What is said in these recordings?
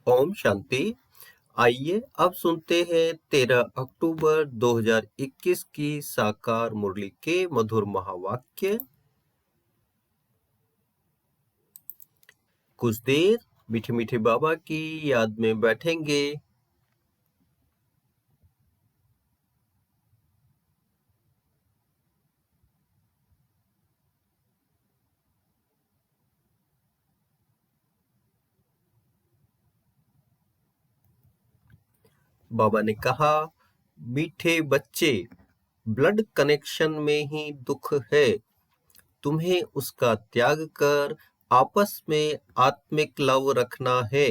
ओम शांति। आइए अब सुनते हैं 13 अक्टूबर 2021 की साकार मुरली के मधुर महावाक्य। कुछ देर मीठे मीठे बाबा की याद में बैठेंगे। बाबा ने कहा, मीठे बच्चे, ब्लड कनेक्शन में ही दुख है। तुम्हें उसका त्याग कर आपस में आत्मिक लव रखना है।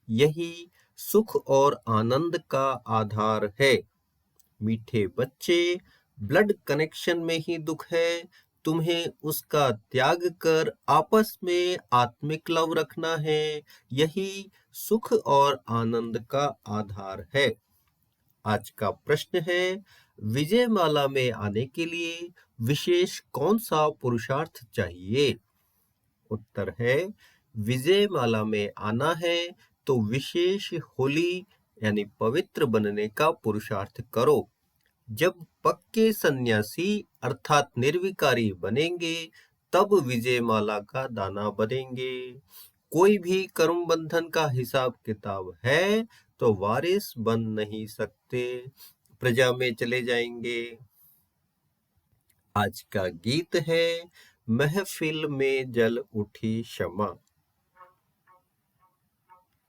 यही सुख और आनंद का आधार है। मीठे बच्चे, ब्लड कनेक्शन में ही दुख है। तुम्हें उसका त्याग कर आपस में आत्मिक लव रखना है। यही सुख और आनंद का आधार है। आज का प्रश्न है, विजयमाला में आने के लिए विशेष कौन सा पुरुषार्थ चाहिए? उत्तर है, विजयमाला में आना है तो विशेष होली यानी पवित्र बनने का पुरुषार्थ करो। जब पक्के सन्यासी अर्थात निर्विकारी बनेंगे तब विजयमाला का दाना बनेंगे। कोई भी कर्म बंधन का हिसाब किताब है तो वारिस बन नहीं सकते, प्रजा में चले जाएंगे। आज का गीत है, महफिल में जल उठी शमा।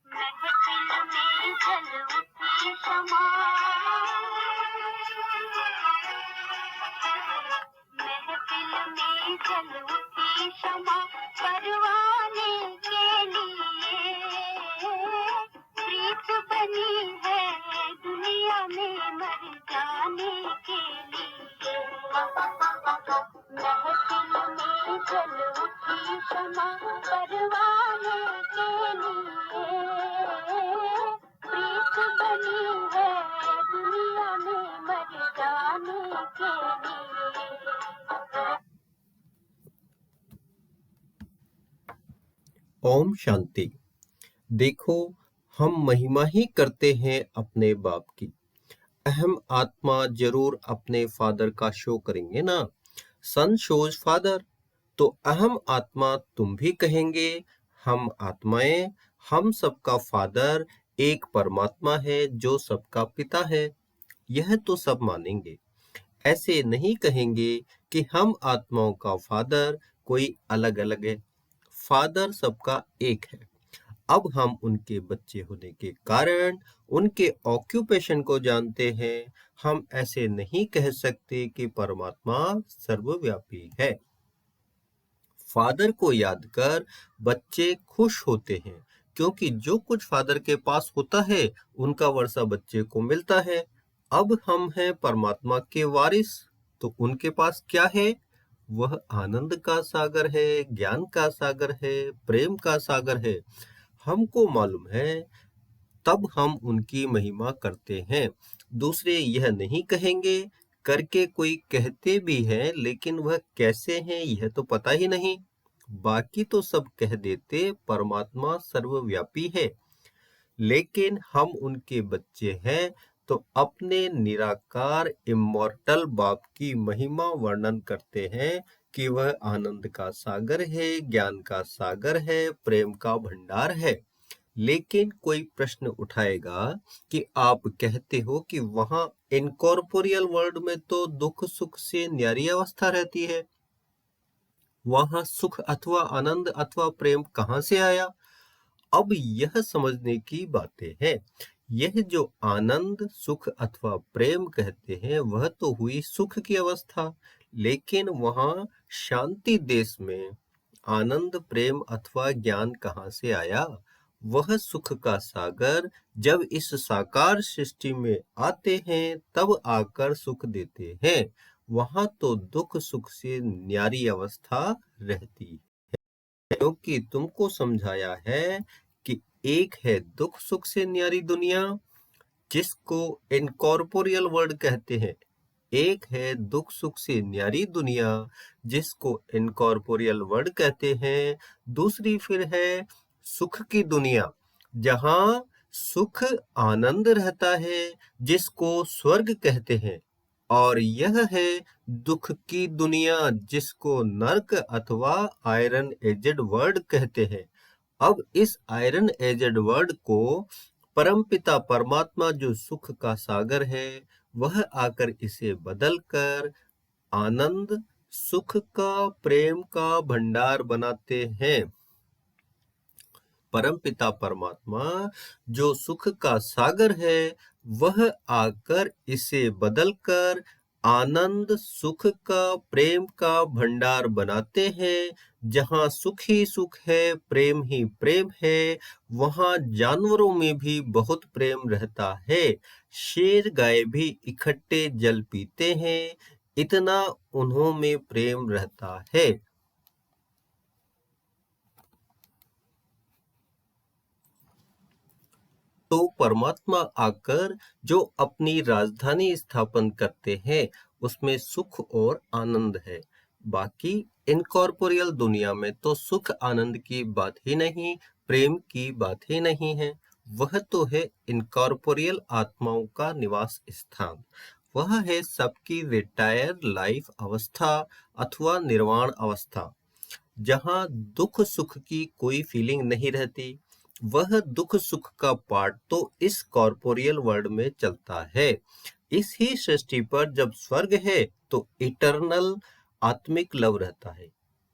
महफिल में जल उठी शमा, महफिल में जल उठी शमा, परवाने के लिए प्रीत बनी है दुनिया में मर जाने के लिए। महफिल में जल उठी शमा, परवाने के लिए प्रीत बनी है दुनिया में मर जाने के लिए। ओम शांति। देखो, हम महिमा ही करते हैं अपने बाप की। अहम आत्मा जरूर अपने फादर का शो करेंगे ना। सन शोज फादर, तो अहम आत्मा तुम भी कहेंगे, हम आत्माएं, हम सबका फादर एक परमात्मा है जो सबका पिता है। यह तो सब मानेंगे। ऐसे नहीं कहेंगे कि हम आत्माओं का फादर कोई अलग अलग है। फादर सबका एक है। अब हम उनके बच्चे होने के कारण उनके ऑक्यूपेशन को जानते हैं। हम ऐसे नहीं कह सकते कि परमात्मा सर्वव्यापी है। फादर को याद कर बच्चे खुश होते हैं, क्योंकि जो कुछ फादर के पास होता है उनका वर्षा बच्चे को मिलता है। अब हम हैं परमात्मा के वारिस, तो उनके पास क्या है? वह आनंद का सागर है, ज्ञान का सागर है, प्रेम का सागर है। हमको मालूम है, तब हम उनकी महिमा करते हैं। दूसरे यह नहीं कहेंगे, करके कोई कहते भी हैं, लेकिन वह कैसे हैं यह तो पता ही नहीं। बाकी तो सब कह देते परमात्मा सर्वव्यापी है, लेकिन हम उनके बच्चे हैं तो अपने निराकार इमॉर्टल बाप की महिमा वर्णन करते हैं कि वह आनंद का सागर है, ज्ञान का सागर है, प्रेम का भंडार है। लेकिन कोई प्रश्न उठाएगा कि आप कहते हो कि वहां इनकॉर्पोरियल वर्ल्ड में तो दुख सुख से न्यारी अवस्था रहती है, वहां सुख अथवा आनंद अथवा प्रेम कहां से आया? अब यह समझने की बातें हैं। यह जो आनंद सुख अथवा प्रेम कहते हैं वह तो हुई सुख की अवस्था, लेकिन वहां शांति देश में आनंद प्रेम अथवा ज्ञान कहाँ से आया? वह सुख का सागर जब इस साकार सृष्टि में आते हैं तब आकर सुख देते हैं। वहां तो दुख सुख से न्यारी अवस्था रहती है, क्योंकि तुमको समझाया है कि एक है दुख सुख से न्यारी दुनिया, जिसको इनकॉर्पोरियल वर्ल्ड कहते हैं। एक है दुख सुख से न्यारी दुनिया, जिसको इनकॉर्पोरियल वर्ल्ड कहते हैं। दूसरी फिर है सुख की दुनिया, जहाँ सुख आनंद रहता है, जिसको स्वर्ग कहते हैं, और यह है दुख की दुनिया, जिसको नर्क अथवा आयरन एजेड वर्ल्ड कहते हैं। अब इस आयरन एजेड वर्ल्ड को परमपिता परमात्मा जो सुख का सागर है, वह आकर इसे बदलकर आनंद, सुख का, प्रेम का भंडार बनाते हैं। परमपिता परमात्मा जो सुख का सागर है, वह आकर इसे बदलकर आनंद, सुख का, प्रेम का भंडार बनाते हैं। जहाँ सुख ही सुख है, प्रेम ही प्रेम है, वहाँ जानवरों में भी बहुत प्रेम रहता है। शेर गाय भी इकट्ठे जल पीते हैं, इतना उन्हों में प्रेम रहता है। तो परमात्मा आकर जो अपनी राजधानी स्थापन करते हैं, उसमें सुख और आनंद है। बाकी इनकॉर्पोरियल दुनिया में तो सुख आनंद की बात ही नहीं, प्रेम की बात ही नहीं है। वह तो है इनकॉर्पोरियल आत्माओं का निवास स्थान। वह है सबकी रिटायर लाइफ अवस्था अथवा निर्वाण अवस्था, जहाँ दुख सुख की कोई फीलिंग नहीं रहती। वह दुख सुख का पार्ट तो इस कॉर्पोरियल वर्ल्ड में चलता है। इस ही सृष्टि पर जब स्वर्ग है तो इटर्नल आत्मिक लव रहता है।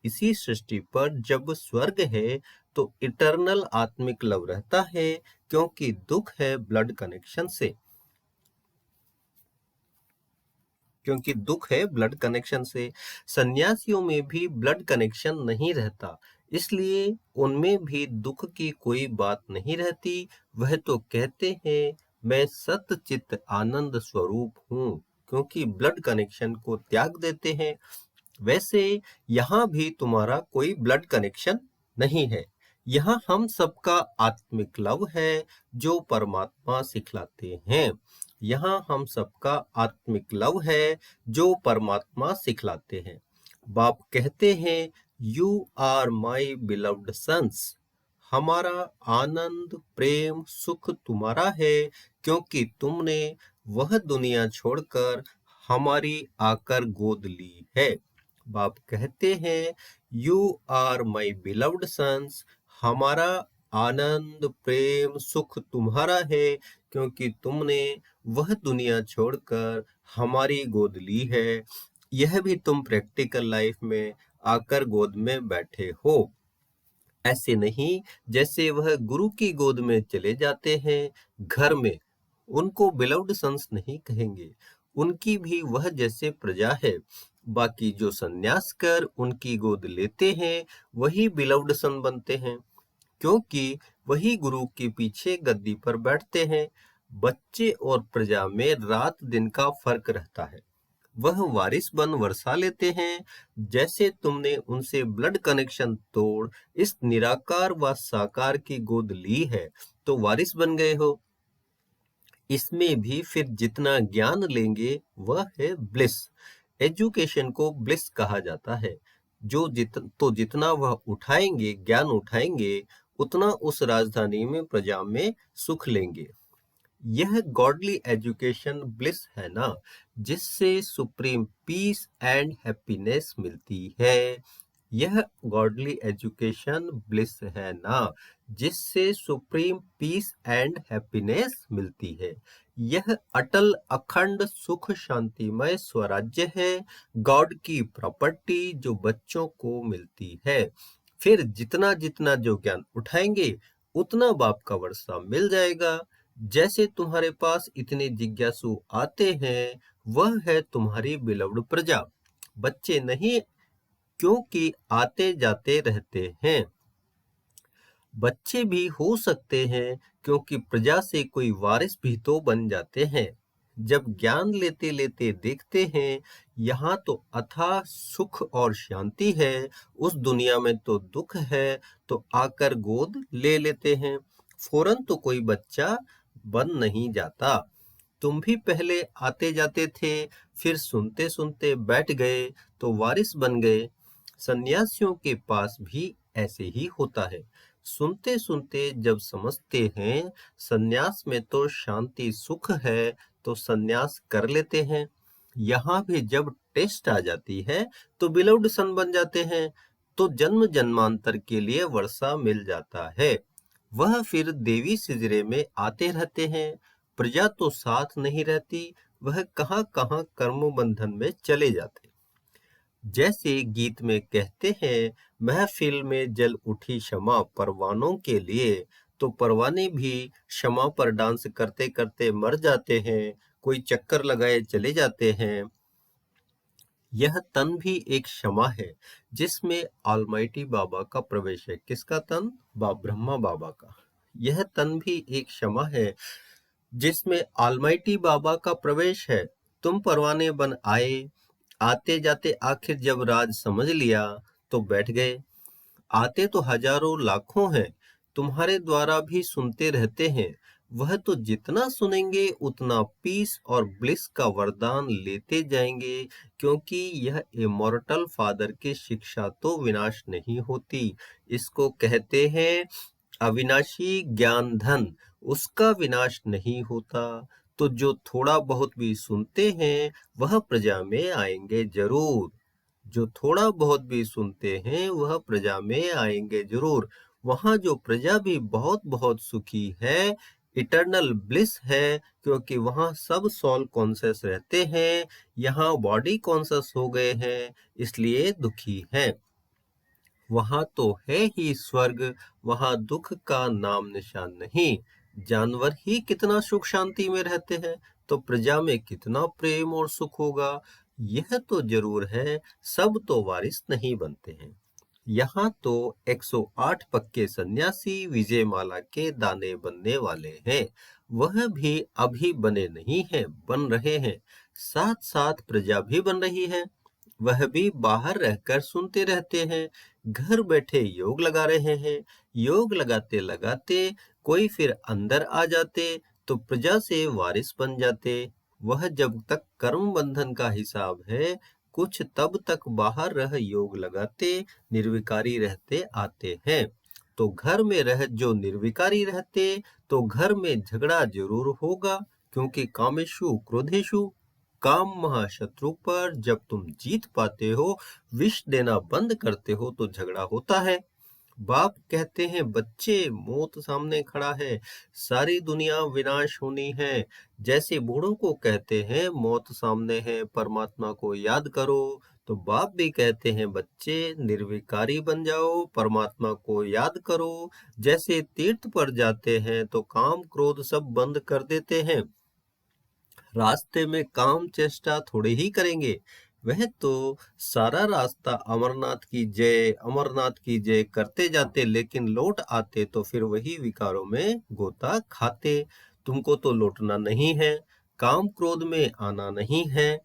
इसी सृष्टि पर जब स्वर्ग है तो इटर्नल आत्मिक लव रहता है, क्योंकि दुख है ब्लड कनेक्शन से। क्योंकि दुख है ब्लड कनेक्शन से। सन्यासियों में भी ब्लड कनेक्शन नहीं रहता, इसलिए उनमें भी दुख की कोई बात नहीं रहती। वह तो कहते हैं मैं सत चित आनंद स्वरूप हूँ, क्योंकि ब्लड कनेक्शन को त्याग देते हैं। वैसे यहाँ भी तुम्हारा कोई ब्लड कनेक्शन नहीं है। यहाँ हम सबका आत्मिक लव है जो परमात्मा सिखलाते हैं। यहाँ हम सबका आत्मिक लव है जो परमात्मा सिखलाते हैं। बाप कहते हैं you are my beloved sons. हमारा आनंद, प्रेम, सुख तुम्हारा है, क्योंकि तुमने वह दुनिया छोड़कर हमारी आकर गोद ली है। बाप कहते हैं you are my beloved sons. हमारा आनंद, प्रेम, सुख तुम्हारा है, क्योंकि तुमने वह दुनिया छोड़कर हमारी गोद ली है। यह भी तुम प्रैक्टिकल लाइफ में आकर गोद में बैठे हो। ऐसे नहीं जैसे वह गुरु की गोद में चले जाते हैं घर में, उनको बिलव्ड सन्स नहीं कहेंगे। उनकी भी वह जैसे प्रजा है। बाकी जो सन्यास कर उनकी गोद लेते हैं, वही बिलव्ड सन बनते हैं, क्योंकि वही गुरु के पीछे गद्दी पर बैठते हैं। बच्चे और प्रजा में रात दिन का फर्क रहता है। वह वारिस बन वर्षा लेते हैं। जैसे तुमने उनसे ब्लड कनेक्शन तोड़ इस निराकार व साकार की गोद ली है, तो वारिस बन गए हो। इसमें भी फिर जितना ज्ञान लेंगे वह है ब्लिस। एजुकेशन को ब्लिस कहा जाता है। जितना वह उठाएंगे, ज्ञान उठाएंगे, उतना उस राजधानी में प्रजा में सुख लेंगे। यह गॉडली एजुकेशन ब्लिस है ना, जिससे सुप्रीम पीस एंड हैप्पीनेस मिलती है। यह गॉडली एजुकेशन ब्लिस है ना, जिससे सुप्रीम पीस एंड हैप्पीनेस मिलती है। यह अटल अखंड सुख शांतिमय स्वराज्य है, गॉड की प्रॉपर्टी जो बच्चों को मिलती है। फिर जितना जितना जो ज्ञान उठाएंगे, उतना बाप का वर्षा मिल जाएगा। जैसे तुम्हारे पास इतने जिज्ञासु आते हैं, वह है तुम्हारी बिलव्ड प्रजा। बच्चे नहीं, क्योंकि आते जाते रहते हैं। बच्चे भी हो सकते हैं, क्योंकि प्रजा से कोई वारिस भी तो बन जाते हैं। जब ज्ञान लेते लेते देखते हैं यहाँ तो अथाह सुख और शांति है, उस दुनिया में तो दुख है, तो आकर गोद ले लेते हैं। फौरन तो कोई बच्चा बन नहीं जाता। तुम भी पहले आते जाते थे, फिर सुनते सुनते बैठ गए तो वारिस बन गए। सन्यासियों के पास भी ऐसे ही होता है। सुनते सुनते जब समझते हैं संन्यास में तो शांति सुख है, तो संन्यास कर लेते हैं। यहाँ भी जब टेस्ट आ जाती है तो बिलव्ड सन बन जाते हैं, तो जन्म जन्मांतर के लिए वर्षा मिल जाता है। वह फिर देवी सिजरे में आते रहते हैं। प्रजा तो साथ नहीं रहती, वह कहाँ कहाँ कर्म बंधन में चले जाते। जैसे गीत में कहते हैं, महफिल में जल उठी क्षमा परवानों के लिए, तो परवाने भी क्षमा पर डांस करते करते मर जाते हैं, कोई चक्कर लगाए चले जाते हैं। यह तन भी एक क्षमा है जिसमें ऑलमाइटी बाबा का प्रवेश है। किसका तन? ब्रह्मा बाबा का। यह तन भी एक क्षमा है जिसमें ऑलमाइटी बाबा का प्रवेश है। तुम परवाने बन आए, आते जाते आखिर जब राज समझ लिया तो बैठ गए। आते तो हजारों लाखों हैं, तुम्हारे द्वारा भी सुनते रहते हैं। वह तो जितना सुनेंगे उतना पीस और ब्लिस का वरदान लेते जाएंगे, क्योंकि यह इमॉर्टल फादर की शिक्षा तो विनाश नहीं होती। इसको कहते हैं अविनाशी ज्ञान धन, उसका विनाश नहीं होता। तो जो थोड़ा बहुत भी सुनते हैं वह प्रजा में आएंगे जरूर। जो थोड़ा बहुत भी सुनते हैं वह प्रजा में आएंगे जरूर। वहां जो प्रजा भी बहुत बहुत सुखी है, इटर्नल ब्लिस है, क्योंकि वहां सब सोल कॉन्शियस रहते हैं। यहाँ बॉडी कॉन्शियस हो गए हैं, इसलिए दुखी हैं। वहां तो है ही स्वर्ग, वहां दुख का नाम निशान नहीं। जानवर ही कितना सुख शांति में रहते हैं, तो प्रजा में कितना प्रेम और सुख होगा। यह तो जरूर है, सब तो वारिस नहीं बनते हैं। यहाँ तो 108 पक्के सन्यासी विजयमाला के दाने बनने वाले हैं। वह भी अभी बने नहीं हैं, बन रहे हैं। साथ साथ प्रजा भी बन रही है। वह भी बाहर रहकर सुनते रहते हैं, घर बैठे योग लगा रहे हैं। योग लगाते लगाते कोई फिर अंदर आ जाते, तो प्रजा से वारिस बन जाते। वह जब तक कर्म बंधन का हिसाब है, कुछ तब तक बाहर रह योग लगाते, निर्विकारी रहते आते हैं। तो घर में रह जो निर्विकारी रहते, तो घर में झगड़ा जरूर होगा, क्योंकि कामेशु क्रोधेशु, काम महाशत्रु पर जब तुम जीत पाते हो, विष देना बंद करते हो, तो झगड़ा होता है। बाप कहते हैं बच्चे, मौत सामने खड़ा है, सारी दुनिया विनाश होनी है। जैसे बूढ़ों को कहते हैं मौत सामने है, परमात्मा को याद करो, तो बाप भी कहते हैं बच्चे निर्विकारी बन जाओ, परमात्मा को याद करो। जैसे तीर्थ पर जाते हैं तो काम क्रोध सब बंद कर देते हैं, रास्ते में काम चेष्टा थोड़े ही करेंगे। वह तो सारा रास्ता अमरनाथ की जय, अमरनाथ की जय करते जाते, लेकिन लौट आते तो फिर वही विकारों में गोता खाते। तुमको तो लौटना नहीं है, काम क्रोध में आना नहीं है।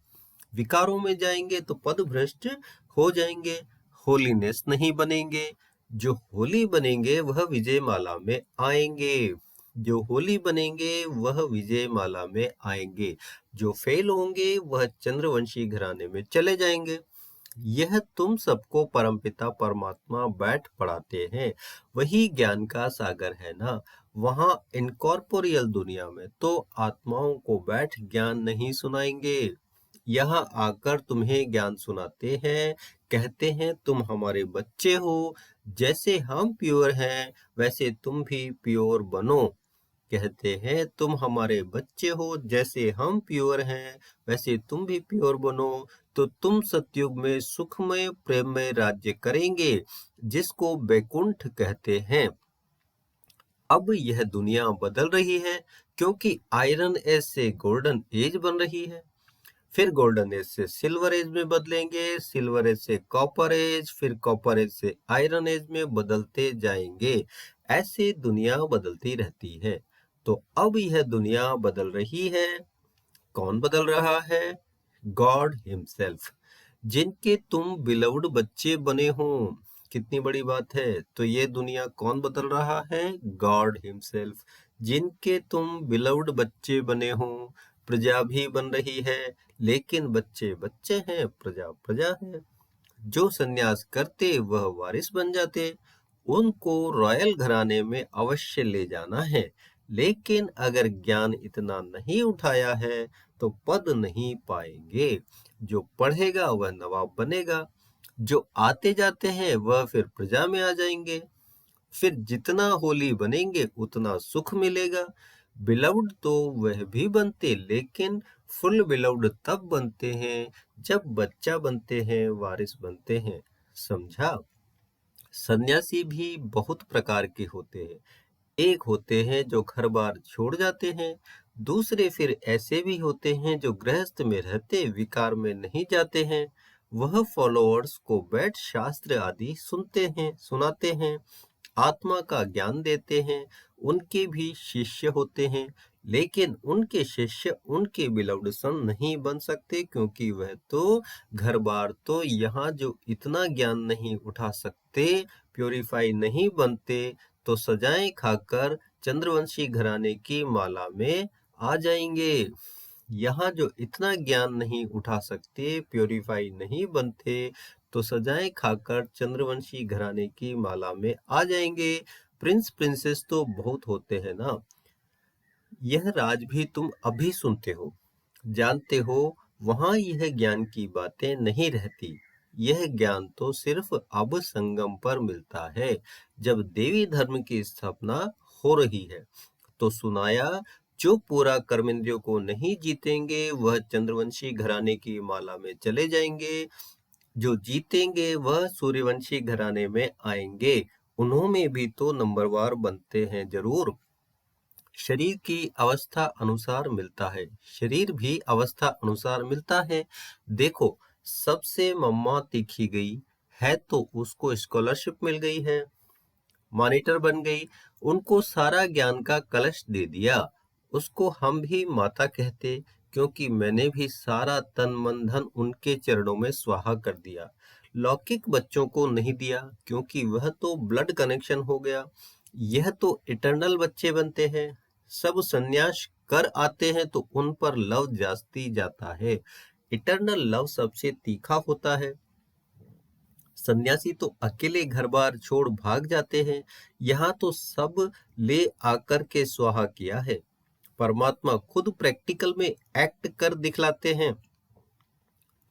विकारों में जाएंगे तो पद भ्रष्ट हो जाएंगे, होलीनेस नहीं बनेंगे। जो होली बनेंगे वह विजय माला में आएंगे। जो होली बनेंगे वह विजय माला में आएंगे। जो फेल होंगे वह चंद्रवंशी घराने में चले जाएंगे। यह तुम सबको परमपिता परमात्मा बैठ पढ़ाते हैं। वही ज्ञान का सागर है ना। वहां इनकॉर्पोरियल दुनिया में तो आत्माओं को बैठ ज्ञान नहीं सुनाएंगे। यहाँ आकर तुम्हें ज्ञान सुनाते हैं, कहते हैं तुम हमारे बच्चे हो, जैसे हम प्योर हैं वैसे तुम भी प्योर बनो। कहते हैं तुम हमारे बच्चे हो, जैसे हम प्योर हैं वैसे तुम भी प्योर बनो, तो तुम सतयुग में सुखमय प्रेममय राज्य करेंगे, जिसको बैकुंठ कहते हैं। अब यह दुनिया बदल रही है, क्योंकि आयरन एज से गोल्डन एज बन रही है। फिर गोल्डन एज से सिल्वर एज में बदलेंगे, सिल्वर एज से कॉपर एज, फिर कॉपर एज से आयरन एज में बदलते जाएंगे। ऐसे दुनिया बदलती रहती है। तो अब यह दुनिया बदल रही है। कौन बदल रहा है? गॉड हिमसेल्फ, जिनके तुम बिलव्ड बच्चे बने हो। कितनी बड़ी बात है। तो ये दुनिया कौन बदल रहा है? गॉड हिमसेल्फ, जिनके तुम बिलव्ड बच्चे बने हो। प्रजा भी बन रही है, लेकिन बच्चे बच्चे हैं, प्रजा प्रजा है। जो सन्यास करते वह वारिस बन जाते। उनको रॉयल घराने में अवश्य ले जाना है। लेकिन अगर ज्ञान इतना नहीं उठाया है तो पद नहीं पाएंगे। जो पढ़ेगा वह नवाब बनेगा, जो आते जाते हैं वह फिर प्रजा में आ जाएंगे। फिर जितना होली बनेंगे उतना सुख मिलेगा। बिलव्ड तो वह भी बनते, लेकिन फुल बिलव्ड तब बनते हैं जब बच्चा बनते हैं, वारिस बनते हैं। समझा? सन्यासी भी बहुत प्रकार के होते हैं। एक होते हैं जो घर बार छोड़ जाते हैं, दूसरे फिर ऐसे भी होते हैं जो गृहस्थ में रहते विकार में नहीं जाते हैं। वह फॉलोअर्स को बैठ शास्त्र आदि सुनाते हैं, आत्मा का ज्ञान देते हैं। उनके भी शिष्य होते हैं, लेकिन उनके शिष्य उनके बिलव्ड सन नहीं बन सकते, क्योंकि वह तो घर बार तो यहाँ जो इतना ज्ञान नहीं उठा सकते, प्योरीफाई नहीं बनते, तो सजाएं खाकर चंद्रवंशी घराने की माला में आ जाएंगे। यहाँ जो इतना ज्ञान नहीं उठा सकते, प्योरीफाई नहीं बनते, तो सजाएं खाकर चंद्रवंशी घराने की माला में आ जाएंगे। प्रिंस प्रिंसेस तो बहुत होते हैं ना। यह राज भी तुम अभी सुनते हो, जानते हो। वहां यह ज्ञान की बातें नहीं रहती। यह ज्ञान तो सिर्फ अब संगम पर मिलता है, जब देवी धर्म की स्थापना हो रही है। तो सुनाया, जो पूरा कर्मेंद्रियों को नहीं जीतेंगे वह चंद्रवंशी घराने की माला में चले जाएंगे, जो जीतेंगे वह सूर्यवंशी घराने में आएंगे। उन्होंने भी तो नंबरवार बनते हैं जरूर। शरीर की अवस्था अनुसार मिलता है, शरीर भी अवस्था अनुसार मिलता है। देखो, सबसे मम्मा तीखी गई है तो उसको स्कॉलरशिप मिल गई है, मॉनिटर बन गई, उनको सारा ज्ञान का कलश दे दिया। उसको हम भी माता कहते, क्योंकि मैंने भी सारा तन मन धन उनके चरणों में स्वाहा कर दिया। लौकिक बच्चों को नहीं दिया, क्योंकि वह तो ब्लड कनेक्शन हो गया। यह तो इटर्नल बच्चे बनते हैं। सब संन्यास कर आते हैं तो उन पर लव जास्ती जाता है। इटर्नल लव सबसे तीखा होता है। सन्यासी तो अकेले घर बार छोड़ भाग जाते हैं। यहाँ तो सब ले आकर के स्वाहा किया है। परमात्मा खुद प्रैक्टिकल में एक्ट कर दिखलाते हैं।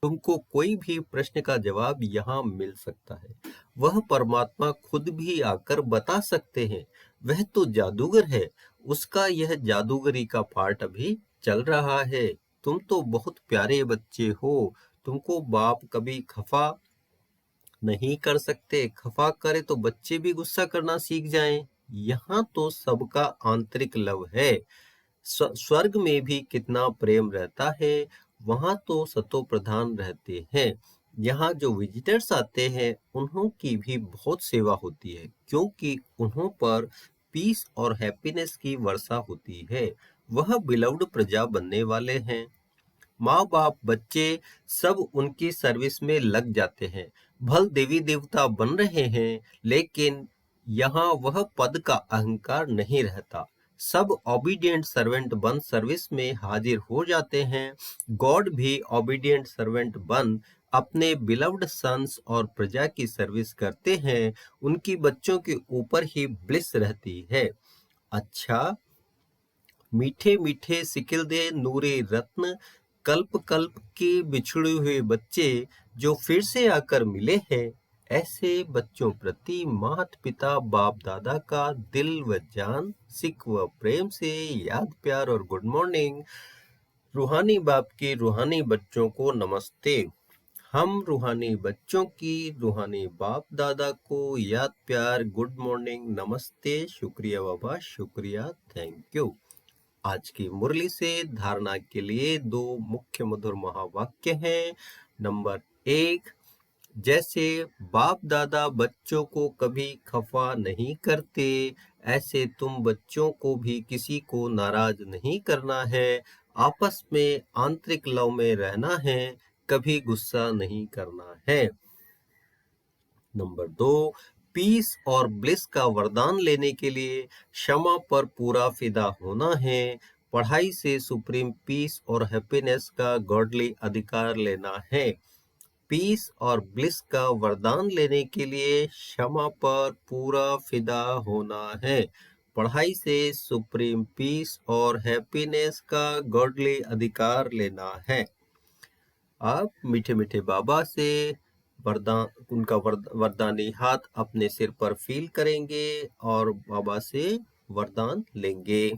तुमको कोई भी प्रश्न का जवाब यहाँ मिल सकता है। वह परमात्मा खुद भी आकर बता सकते हैं। वह तो जादूगर है, उसका यह जादूगरी का पार्ट अभी चल रहा है। तुम तो बहुत प्यारे बच्चे हो, तुमको बाप कभी खफा नहीं कर सकते। खफा करे तो बच्चे भी गुस्सा करना सीख जाएं। यहाँ तो सबका आंतरिक लव है। स्वर्ग में भी कितना प्रेम रहता है। वहां तो सतो प्रधान रहते हैं। यहाँ जो विजिटर्स आते हैं उन्हों की भी बहुत सेवा होती है, क्योंकि उन्हों पर पीस और हैप्पीनेस की वर्षा होती है। वह बिलव्ड प्रजा बनने वाले हैं। माँ बाप बच्चे सब उनकी सर्विस में लग जाते हैं। भल देवी देवता बन रहे हैं, लेकिन यहाँ वह पद का अहंकार नहीं रहता। सब ओबीडिएंट सर्वेंट बन सर्विस में हाजिर हो जाते हैं। गॉड भी ओबीडिएंट सर्वेंट बन अपने बिलव्ड सन्स और प्रजा की सर्विस करते हैं। उनकी बच्चों के ऊपर ही ब्लिस रहती है। अच्छा, मीठे मीठे सिकिल दे नूरे रत्न, कल्प कल्प के बिछड़े हुए बच्चे जो फिर से आकर मिले हैं, ऐसे बच्चों प्रति माता पिता बाप दादा का दिल व जान, सिक व प्रेम से याद प्यार और गुड मॉर्निंग। रूहानी बाप के रूहानी बच्चों को नमस्ते। हम रूहानी बच्चों की रूहानी बाप दादा को याद प्यार, गुड मॉर्निंग, नमस्ते, शुक्रिया बाबा, शुक्रिया, थैंक यू। आज की मुरली से धारणा के लिए दो मुख्य मधुर महावाक्य हैं। नंबर 1, जैसे बाप दादा बच्चों को कभी खफा नहीं करते, ऐसे तुम बच्चों को भी किसी को नाराज नहीं करना है। आपस में आंतरिक लव में रहना है, कभी गुस्सा नहीं करना है। नंबर 2, पीस और ब्लिस का वरदान लेने के लिए क्षमा पर पूरा फिदा होना है। पढ़ाई से सुप्रीम पीस और हैप्पीनेस का गॉडली अधिकार लेना है। पीस और ब्लिस का वरदान लेने के लिए क्षमा पर पूरा फिदा होना है। पढ़ाई से सुप्रीम पीस और हैप्पीनेस का गॉडली अधिकार लेना है। आप मीठे मीठे बाबा से वरदानी हाथ अपने सिर पर फील करेंगे और बाबा से वरदान लेंगे।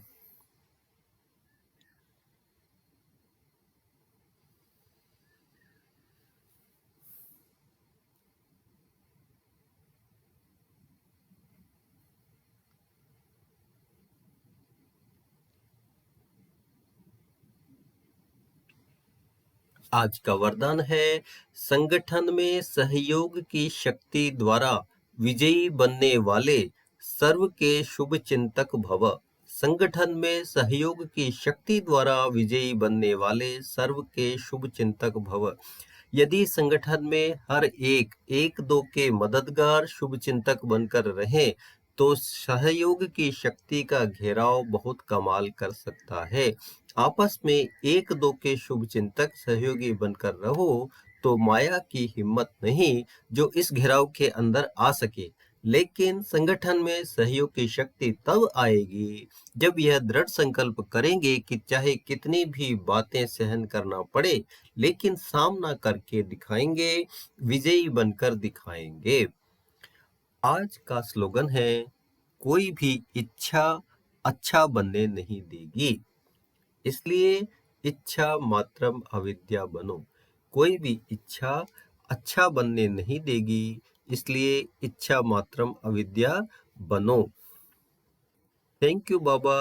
आज का वरदान है, संगठन में सहयोग की शक्ति द्वारा विजयी बनने वाले सर्व के शुभ चिंतक भव। संगठन में सहयोग की शक्ति द्वारा विजयी बनने वाले सर्व के शुभ चिंतक भव। यदि संगठन में हर एक दो के मददगार शुभ चिंतक बनकर रहें तो सहयोग की शक्ति का घेराव बहुत कमाल कर सकता है। आपस में एक दो के शुभ चिंतक सहयोगी बनकर रहो तो माया की हिम्मत नहीं जो इस घेराव के अंदर आ सके। लेकिन संगठन में सहयोग की शक्ति तब आएगी जब यह दृढ़ संकल्प करेंगे कि चाहे कितनी भी बातें सहन करना पड़े लेकिन सामना करके दिखाएंगे, विजयी बनकर दिखाएंगे। आज का स्लोगन है, कोई भी इच्छा अच्छा बनने नहीं देगी, इसलिए इच्छा मात्रम अविद्या बनो। कोई भी इच्छा अच्छा बनने नहीं देगी, इसलिए इच्छा मात्रम अविद्या बनो। थैंक यू बाबा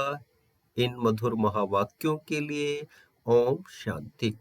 इन मधुर महावाक्यों के लिए। ओम शांति।